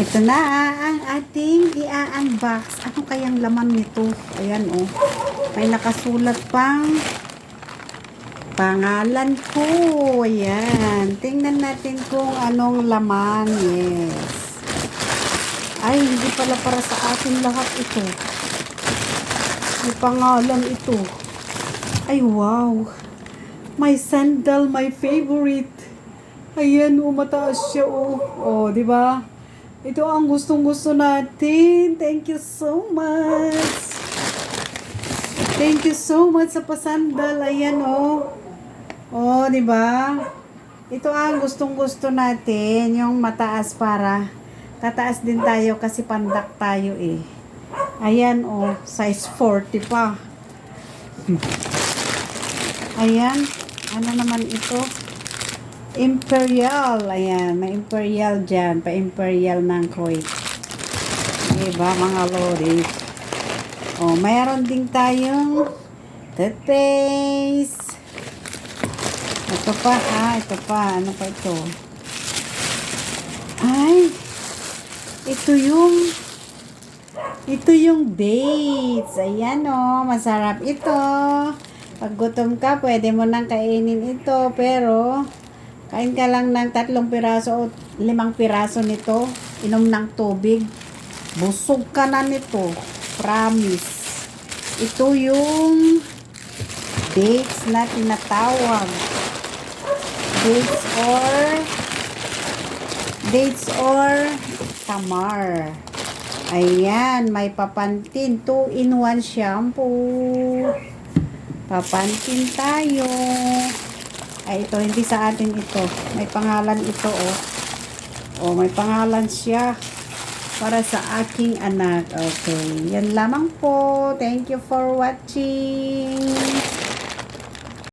Ito na ang ating i-unbox. Ano kayang laman nito? Ayan oh. May nakasulat pang pangalan ko. Ayan. Tingnan natin kung anong laman. Yes. Ay, hindi pala para sa atin lahat ito. May pangalan ito. Ay, wow. My sandal, my favorite. Ayan, mataas siya, oh. Oh, di ba? Ito ang gustong-gusto natin. Thank you so much. Thank you so much sa pasandal. Ayan, oh. Oh, di ba? Ito ang gustong-gusto natin, yung mataas para tataas din tayo kasi pandak tayo eh. Ayan, oh, size 40 pa. Ayan, ano naman ito? Imperial. Ayan, may Imperial dyan. Pa-Imperial ng Kuwait. Diba, mga lodi? O, mayroon din tayong toothpaste. Ito pa, ito pa. Ano pa ito? Ay, ito yung dates. Ayan o, masarap ito. Pag gutom ka, pwede mo nang kainin ito. Pero, kain ka lang ng 3 piraso o 5 piraso nito. Inom ng tubig. Busog ka na nito. Promise. Ito yung dates na tinatawag. Dates or tamar. Ayan. May papantin. 2-in-1 shampoo. Papantin tayo. Ay, ito, hindi sa atin ito. May pangalan ito, oh. Oh, may pangalan siya. Para sa aking anak. Okay. Yan lamang po. Thank you for watching.